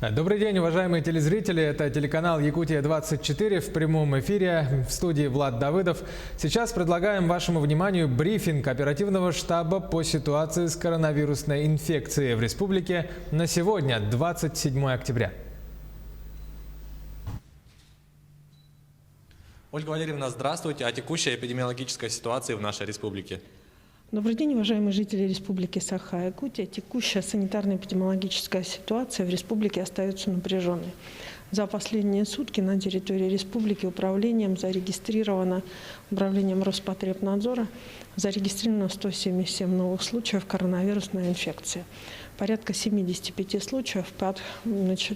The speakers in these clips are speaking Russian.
Добрый день, уважаемые телезрители. Это телеканал «Якутия-24» в прямом эфире. В студии Влад Давыдов. Сейчас предлагаем вашему вниманию брифинг оперативного штаба по ситуации с коронавирусной инфекцией в республике на сегодня, 27 октября. Ольга Валерьевна, здравствуйте. О текущей эпидемиологической ситуации в нашей республике. Добрый день, уважаемые жители Республики Саха-Якутия. Текущая санитарно-эпидемиологическая ситуация в республике остается напряженной. За последние сутки на территории республики управлением Роспотребнадзора зарегистрировано 177 новых случаев коронавирусной инфекции. Порядка 75 случаев,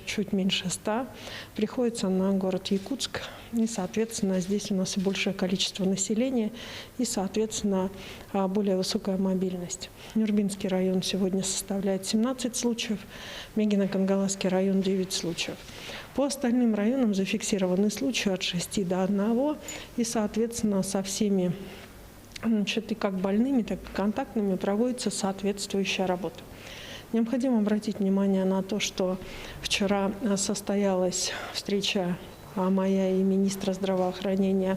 чуть меньше 100, приходится на город Якутск. И, соответственно, здесь у нас и большее количество населения, и, соответственно, более высокая мобильность. Нюрбинский район сегодня составляет 17 случаев, Мегино-Кангаласский район 9 случаев. По остальным районам зафиксированы случаи от 6 до 1, и, соответственно, со всеми и как больными, так и контактными проводится соответствующая работа. Необходимо обратить внимание на то, что вчера состоялась встреча моя и министра здравоохранения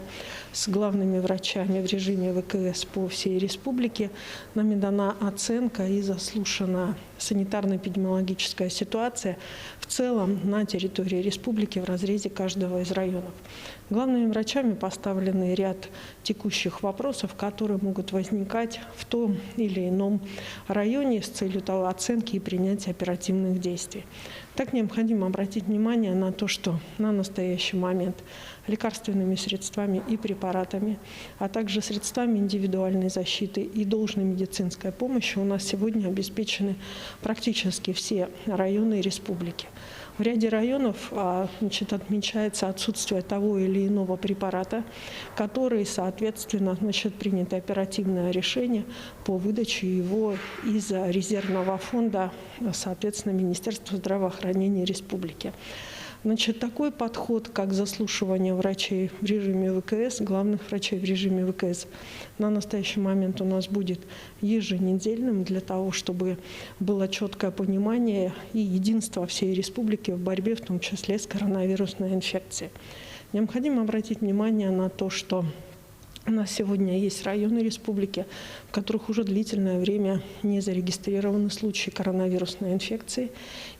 с главными врачами в режиме ВКС по всей республике. Нами дана оценка и заслушана санитарно-эпидемиологическая ситуация в целом на территории республики в разрезе каждого из районов. Главными врачами поставлены ряд текущих вопросов, которые могут возникать в том или ином районе с целью оценки и принятия оперативных действий. Так необходимо обратить внимание на то, что на настоящий момент лекарственными средствами и препаратами, а также средствами индивидуальной защиты и должной медицинской помощи у нас сегодня обеспечены практически все районы республики. В ряде районов отмечается отсутствие того или иного препарата, который, соответственно, принято оперативное решение по выдаче его из резервного фонда, соответственно, Министерства здравоохранения республики. Такой подход, как заслушивание врачей в режиме ВКС, главных врачей в режиме ВКС, на настоящий момент у нас будет еженедельным для того, чтобы было четкое понимание и единство всей республики в борьбе, в том числе с коронавирусной инфекцией. Необходимо обратить внимание на то, что у нас сегодня есть районы республики, в которых уже длительное время не зарегистрированы случаи коронавирусной инфекции,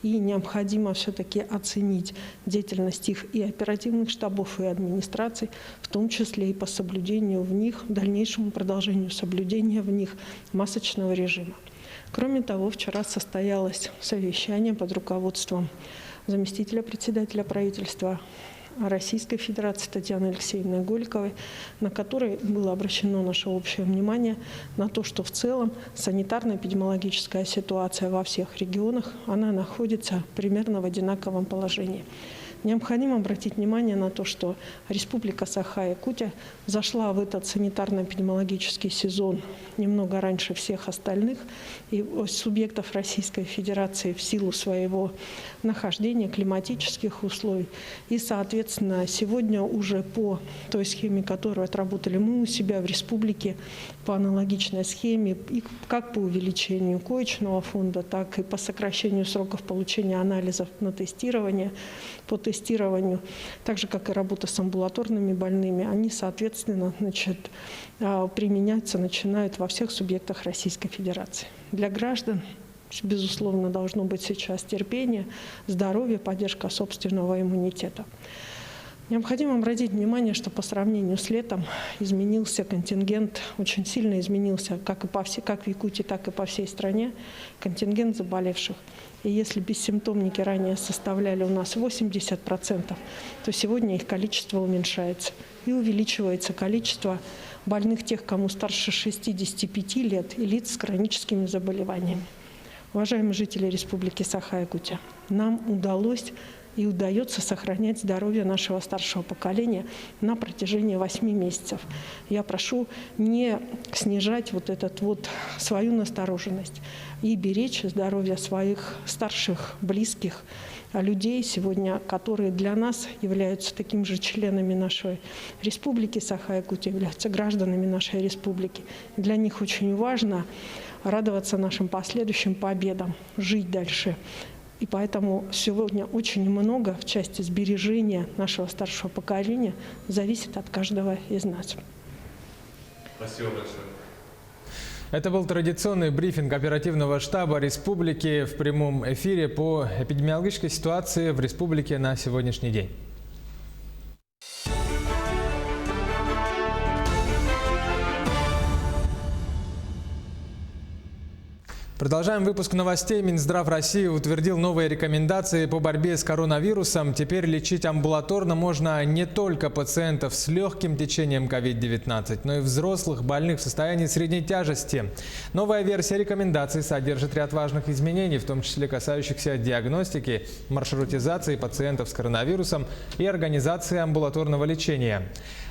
и необходимо все-таки оценить деятельность их и оперативных штабов, и администраций, в том числе и по соблюдению в них, дальнейшему продолжению соблюдения в них масочного режима. Кроме того, вчера состоялось совещание под руководством заместителя председателя правительства Российской Федерации Татьяны Алексеевны Голиковой, на которой было обращено наше общее внимание на то, что в целом санитарно-эпидемиологическая ситуация во всех регионах, она находится примерно в одинаковом положении. Необходимо обратить внимание на то, что Республика Саха-Якутия зашла в этот санитарно-эпидемиологический сезон немного раньше всех остальных и субъектов Российской Федерации в силу своего нахождения, климатических условий. И, соответственно, сегодня уже по той схеме, которую отработали мы у себя в республике, по аналогичной схеме, и как по увеличению коечного фонда, так и по сокращению сроков получения анализов на тестирование, по тестированию, так же, как и работа с амбулаторными больными, они, соответственно, применяться начинают во всех субъектах Российской Федерации. Для граждан, безусловно, должно быть сейчас терпение, здоровье, поддержка собственного иммунитета. Необходимо обратить внимание, что по сравнению с летом изменился контингент, очень сильно изменился как в Якутии, так и по всей стране контингент заболевших. И если бессимптомники ранее составляли у нас 80%, то сегодня их количество уменьшается. И увеличивается количество больных тех, кому старше 65 лет, и лиц с хроническими заболеваниями. Уважаемые жители Республики Саха-Якутия, нам удалось и удается сохранять здоровье нашего старшего поколения на протяжении 8 месяцев. Я прошу не снижать свою настороженность и беречь здоровье своих старших, близких людей сегодня, которые для нас являются такими же членами нашей республики Саха-Якутия, являются гражданами нашей республики. Для них очень важно радоваться нашим последующим победам, жить дальше И поэтому сегодня очень много в части сбережения нашего старшего поколения зависит от каждого из нас. Спасибо большое. Это был традиционный брифинг оперативного штаба республики в прямом эфире по эпидемиологической ситуации в республике на сегодняшний день. Продолжаем выпуск новостей. Минздрав России утвердил новые рекомендации по борьбе с коронавирусом. Теперь лечить амбулаторно можно не только пациентов с легким течением COVID-19, но и взрослых больных в состоянии средней тяжести. Новая версия рекомендаций содержит ряд важных изменений, в том числе касающихся диагностики, маршрутизации пациентов с коронавирусом и организации амбулаторного лечения.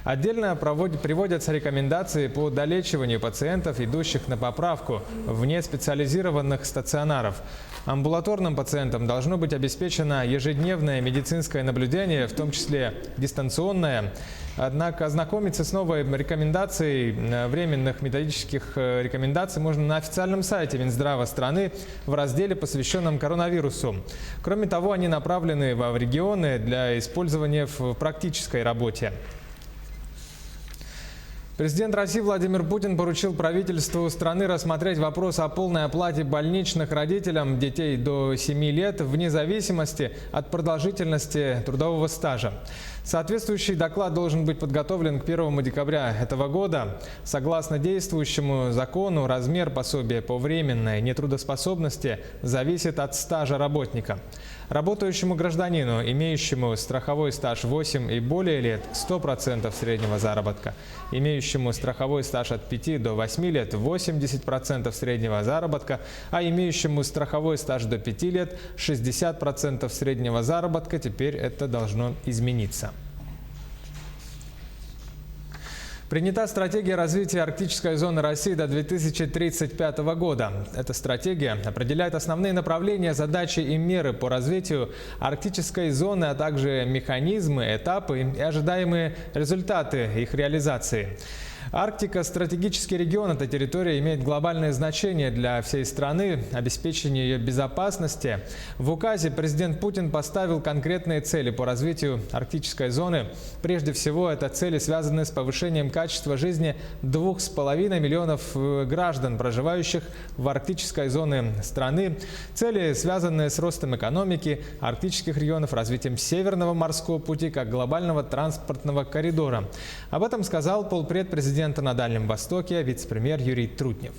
Отдельно приводятся рекомендации по долечиванию пациентов, идущих на поправку, вне специализированных стационаров. Амбулаторным пациентам должно быть обеспечено ежедневное медицинское наблюдение, в том числе дистанционное. Однако ознакомиться с новой рекомендацией, временных методических рекомендаций можно на официальном сайте Минздрава страны в разделе, посвященном коронавирусу. Кроме того, они направлены в регионы для использования в практической работе. Президент России Владимир Путин поручил правительству страны рассмотреть вопрос о полной оплате больничных родителям детей до 7 лет вне зависимости от продолжительности трудового стажа. Соответствующий доклад должен быть подготовлен к 1 декабря этого года. Согласно действующему закону, размер пособия по временной нетрудоспособности зависит от стажа работника. Работающему гражданину, имеющему страховой стаж 8 и более лет, 100% среднего заработка. Имеющему страховой стаж от 5 до 8 лет, 80% среднего заработка. А имеющему страховой стаж до 5 лет, 60% среднего заработка. Теперь это должно измениться. Принята стратегия развития арктической зоны России до 2035 года. Эта стратегия определяет основные направления, задачи и меры по развитию арктической зоны, а также механизмы, этапы и ожидаемые результаты их реализации. Арктика – стратегический регион. Эта территория имеет глобальное значение для всей страны, обеспечение ее безопасности. В указе президент Путин поставил конкретные цели по развитию арктической зоны. Прежде всего, это цели, связанные с повышением качества жизни 2,5 миллионов граждан, проживающих в арктической зоне страны. Цели, связанные с ростом экономики арктических регионов, развитием Северного морского пути как глобального транспортного коридора. Об этом сказал полпред президента на Дальнем Востоке вице-премьер Юрий Трутнев.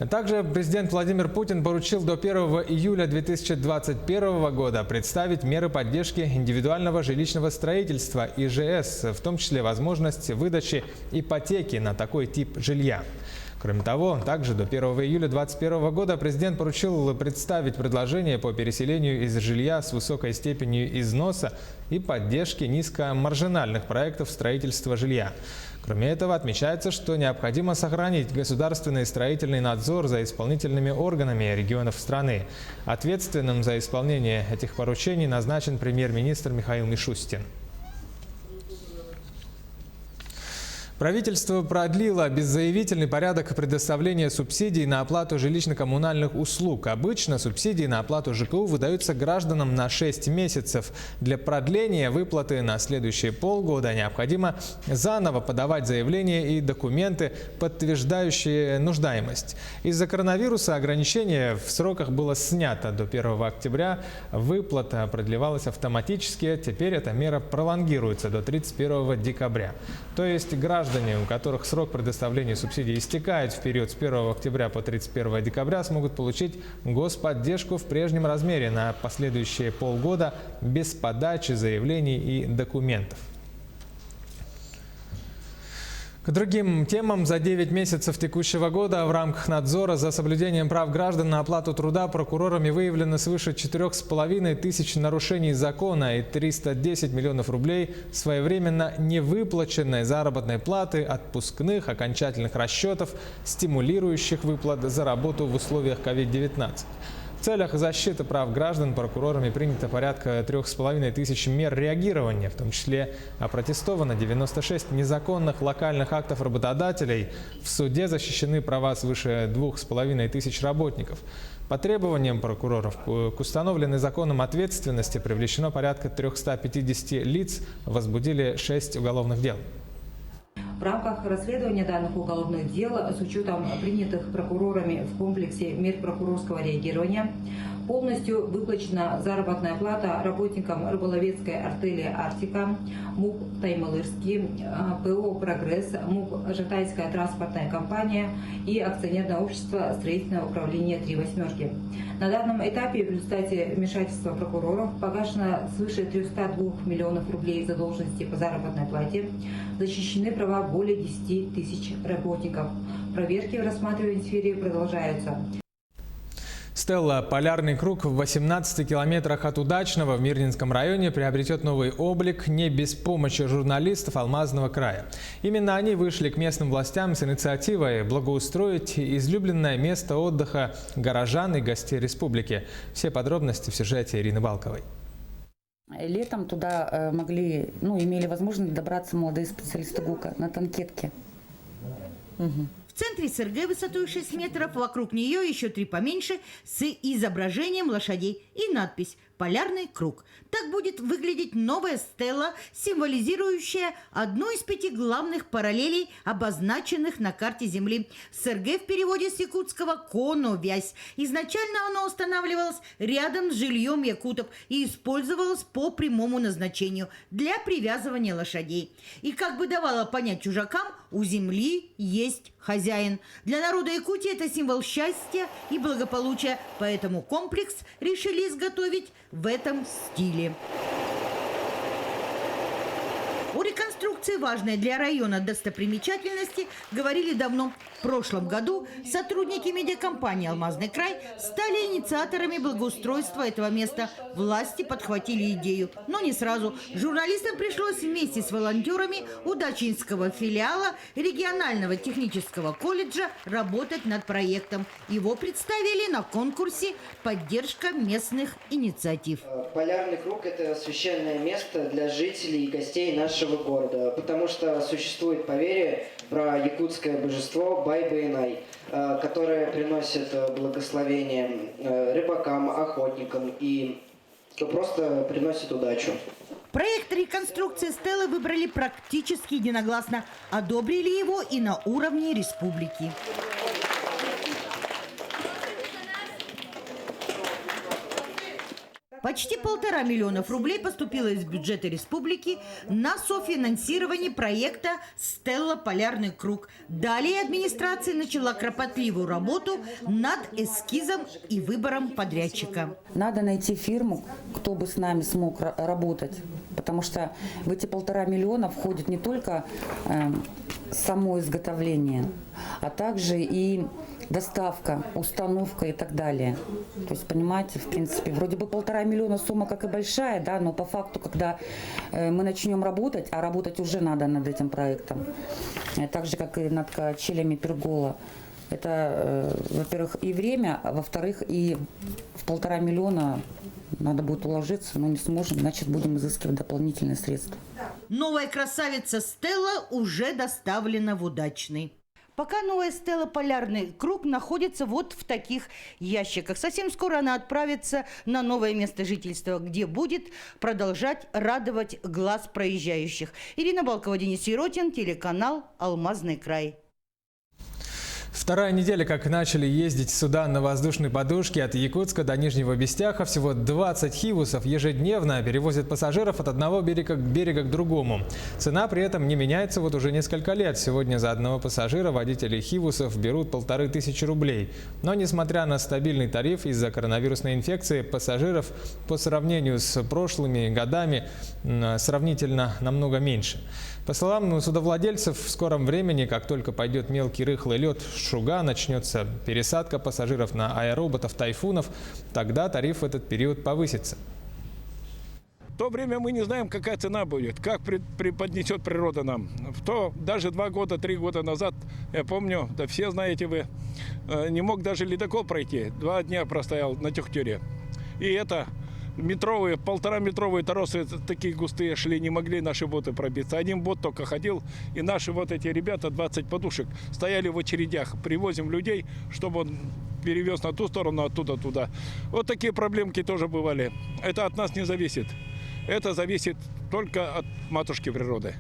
Также президент Владимир Путин поручил до 1 июля 2021 года представить меры поддержки индивидуального жилищного строительства ИЖС, в том числе возможность выдачи ипотеки на такой тип жилья. Кроме того, также до 1 июля 2021 года президент поручил представить предложение по переселению из жилья с высокой степенью износа и поддержки низкомаржинальных проектов строительства жилья. Кроме этого, отмечается, что необходимо сохранить государственный строительный надзор за исполнительными органами регионов страны. Ответственным за исполнение этих поручений назначен премьер-министр Михаил Мишустин. Правительство продлило беззаявительный порядок предоставления субсидий на оплату жилищно-коммунальных услуг. Обычно субсидии на оплату ЖКУ выдаются гражданам на 6 месяцев. Для продления выплаты на следующие полгода необходимо заново подавать заявления и документы, подтверждающие нуждаемость. Из-за коронавируса ограничение в сроках было снято до 1 октября. Выплата продлевалась автоматически. Теперь эта мера пролонгируется до 31 декабря. То есть граждане, у которых срок предоставления субсидий истекает в период с 1 октября по 31 декабря, смогут получить господдержку в прежнем размере на последующие полгода без подачи заявлений и документов. К другим темам. За 9 месяцев текущего года в рамках надзора за соблюдением прав граждан на оплату труда прокурорами выявлено свыше 4,5 тысяч нарушений закона и 310 миллионов рублей своевременно невыплаченной заработной платы, отпускных, окончательных расчетов, стимулирующих выплат за работу в условиях COVID-19. В целях защиты прав граждан прокурорами принято порядка 3500 мер реагирования, в том числе опротестовано 96 незаконных локальных актов работодателей. В суде защищены права свыше 2500 работников. По требованиям прокуроров к установленной законом ответственности привлечено порядка 350 лиц, возбудили 6 уголовных дел. В рамках расследования данных уголовных дел с учетом принятых прокурорами в комплексе мер прокурорского реагирования полностью выплачена заработная плата работникам рыболовецкой артели «Арктика», МУП «Таймылырский», ПО «Прогресс», МУП «Жатайская транспортная компания» и акционерное общество «Строительное управление «Три восьмерки». На данном этапе в результате вмешательства прокуроров погашено свыше 302 миллионов рублей задолженности по заработной плате, защищены права более 10 тысяч работников. Проверки в рассматриваемой сфере продолжаются. Стелла «Полярный круг» в 18 километрах от Удачного в Мирнинском районе приобретет новый облик не без помощи журналистов Алмазного края. Именно они вышли к местным властям с инициативой благоустроить излюбленное место отдыха горожан и гостей республики. Все подробности в сюжете Ирины Балковой. Летом туда имели возможность добраться молодые специалисты ГУКа на танкетке. В центре СРГ высотой 6 метров, вокруг нее еще 3 поменьше с изображением лошадей и надпись «Полярный круг». Так будет выглядеть новая стела, символизирующая одну из 5 главных параллелей, обозначенных на карте Земли. СРГ в переводе с якутского «коновязь». Изначально оно устанавливалось рядом с жильем якутов и использовалось по прямому назначению для привязывания лошадей. И как бы давало понять чужакам, у земли есть хозяин. Для народа Якутии это символ счастья и благополучия, поэтому комплекс решили изготовить в этом стиле. О реконструкции важной для района достопримечательности говорили давно. В прошлом году сотрудники медиакомпании «Алмазный край» стали инициаторами благоустройства этого места. Власти подхватили идею, но не сразу. Журналистам пришлось вместе с волонтерами Удачинского филиала регионального технического колледжа работать над проектом. Его представили на конкурсе «Поддержка местных инициатив». Полярный круг – это священное место для жителей и гостей нашего города, потому что существует поверье про якутское божество Бай-Байнай, которое приносит благословение рыбакам, охотникам и просто приносит удачу. Проект реконструкции стелы выбрали практически единогласно. Одобрили его и на уровне республики. Почти 1,5 миллиона рублей поступило из бюджета республики на софинансирование проекта «Стелла. Полярный круг». Далее администрация начала кропотливую работу над эскизом и выбором подрядчика. Надо найти фирму, кто бы с нами смог работать, потому что в эти 1,5 миллиона входит не только само изготовление, а также и доставка, установка и так далее. То есть, понимаете, в принципе, вроде бы 1,5 миллиона сумма как и большая, да, но по факту, когда мы начнем работать, а работать уже надо над этим проектом, так же, как и над качелями пергола, это, во-первых, и время, а во-вторых, и в 1,5 миллиона надо будет уложиться, но не сможем, значит, будем изыскивать дополнительные средства. Новая красавица Стелла уже доставлена в Удачный. Пока новая стела «Полярный круг» находится вот в таких ящиках. Совсем скоро она отправится на новое место жительства, где будет продолжать радовать глаз проезжающих. Ирина Балкова, Денис Сиротин, телеканал «Алмазный край». Вторая неделя, как начали ездить сюда на воздушной подушке от Якутска до Нижнего Бестяха. Всего 20 хивусов ежедневно перевозят пассажиров от одного берега к другому. Цена при этом не меняется вот уже несколько лет. Сегодня за одного пассажира водители хивусов берут 1500 рублей. Но несмотря на стабильный тариф, из-за коронавирусной инфекции пассажиров по сравнению с прошлыми годами сравнительно намного меньше. По словам судовладельцев, в скором времени, как только пойдет мелкий рыхлый лед, шуга, начнется пересадка пассажиров на аэроботов, тайфунов, тогда тариф в этот период повысится. то время мы не знаем, какая цена будет, как преподнесет природа нам. Даже 2 года, 3 года назад, я помню, да все знаете вы, не мог даже ледокол пройти. 2 дня простоял на Тюхтюре. И это метровые, 1,5-метровые торосы такие густые шли, не могли наши боты пробиться. Один бот только ходил, и наши вот эти ребята, 20 подушек, стояли в очередях. Привозим людей, чтобы он перевез на ту сторону, оттуда туда. Вот такие проблемки тоже бывали. Это от нас не зависит. Это зависит только от матушки природы.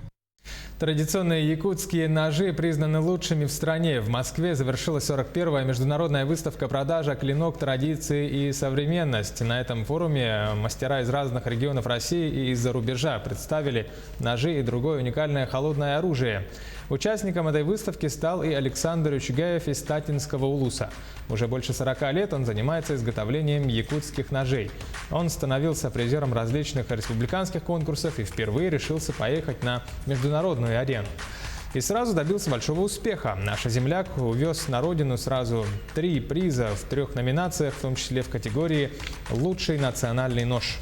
Традиционные якутские ножи признаны лучшими в стране. В Москве завершилась 41-я международная выставка продажа «Клинок. Традиции и современность». На этом форуме мастера из разных регионов России и из-за рубежа представили ножи и другое уникальное холодное оружие. Участником этой выставки стал и Александр Учугаев из Татинского Улуса. Уже больше 40 лет он занимается изготовлением якутских ножей. Он становился призером различных республиканских конкурсов и впервые решился поехать на международную арену. И сразу добился большого успеха. Наш земляк увез на родину сразу 3 приза в 3 номинациях, в том числе в категории «Лучший национальный нож».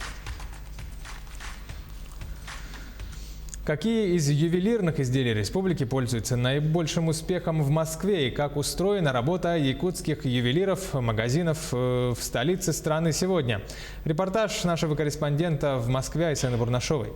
Какие из ювелирных изделий республики пользуются наибольшим успехом в Москве и как устроена работа якутских ювелиров, магазинов в столице страны сегодня? Репортаж нашего корреспондента в Москве Айсены Бурнашовой.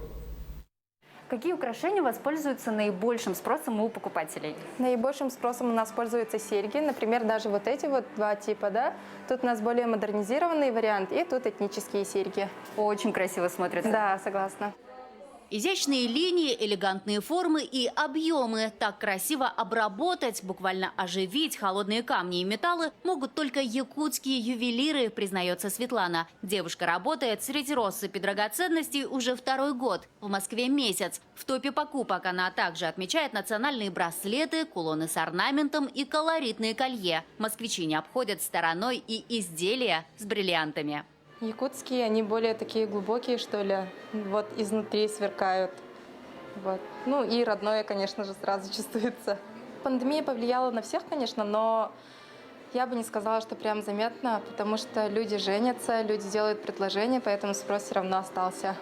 Какие украшения воспользуются наибольшим спросом у покупателей? Наибольшим спросом у нас пользуются серьги. Например, даже вот эти вот 2 типа, да? Тут у нас более модернизированный вариант, и тут этнические серьги. Очень красиво смотрятся. Да, согласна. Изящные линии, элегантные формы и объемы. Так красиво обработать, буквально оживить холодные камни и металлы могут только якутские ювелиры, признается Светлана. Девушка работает среди россыпи драгоценностей уже 2-й год. В Москве месяц. В топе покупок она также отмечает национальные браслеты, кулоны с орнаментом и колоритные колье. Москвичи не обходят стороной и изделия с бриллиантами. Якутские, они более такие глубокие, что ли, вот изнутри сверкают. Вот. Ну и родное, конечно же, сразу чувствуется. Пандемия повлияла на всех, конечно, но я бы не сказала, что прям заметно, потому что люди женятся, люди делают предложения, поэтому спрос все равно остался.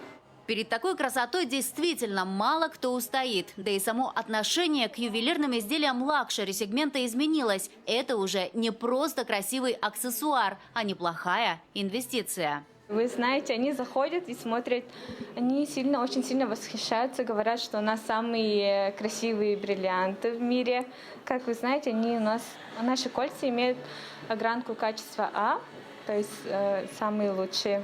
Перед такой красотой действительно мало кто устоит. Да и само отношение к ювелирным изделиям лакшери-сегмента изменилось. Это уже не просто красивый аксессуар, а неплохая инвестиция. Вы знаете, они заходят и смотрят, они очень сильно восхищаются, говорят, что у нас самые красивые бриллианты в мире. Как вы знаете, наши кольца имеют огранку качества А, то есть самые лучшие.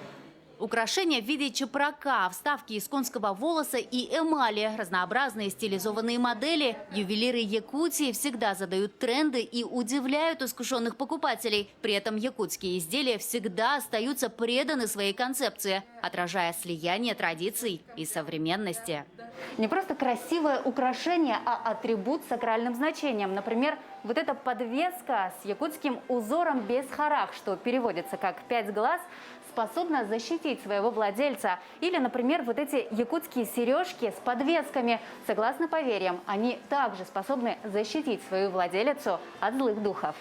Украшения в виде чепрака, вставки из конского волоса и эмали, разнообразные стилизованные модели. Ювелиры Якутии всегда задают тренды и удивляют искушенных покупателей. При этом якутские изделия всегда остаются преданы своей концепции, отражая слияние традиций и современности. Не просто красивое украшение, а атрибут с сакральным значением. Например, вот эта подвеска с якутским узором Бесхарах, что переводится как «5 глаз», способна защитить своего владельца. Или, например, вот эти якутские сережки с подвесками. Согласно поверьям, они также способны защитить свою владелицу от злых духов.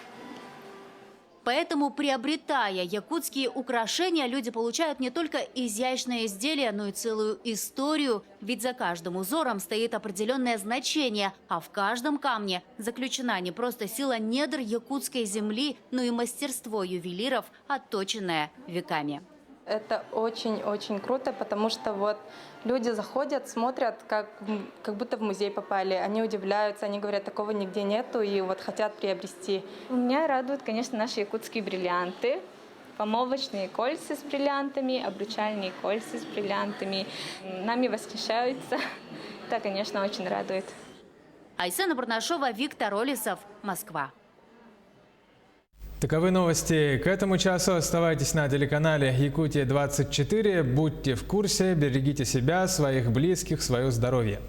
Поэтому, приобретая якутские украшения, люди получают не только изящное изделие, но и целую историю. Ведь за каждым узором стоит определенное значение, а в каждом камне заключена не просто сила недр якутской земли, но и мастерство ювелиров, отточенное веками. Это очень-очень круто, потому что вот люди заходят, смотрят, как будто в музей попали. Они удивляются, они говорят, такого нигде нету, и вот хотят приобрести. Меня радуют, конечно, наши якутские бриллианты. Помолвочные кольца с бриллиантами, обручальные кольца с бриллиантами. Нами восхищаются. Это, конечно, очень радует. Айсена Бурнашова, Виктор Олесов, Москва. Таковы новости к этому часу. Оставайтесь на телеканале Якутия 24. Будьте в курсе, берегите себя, своих близких, свое здоровье.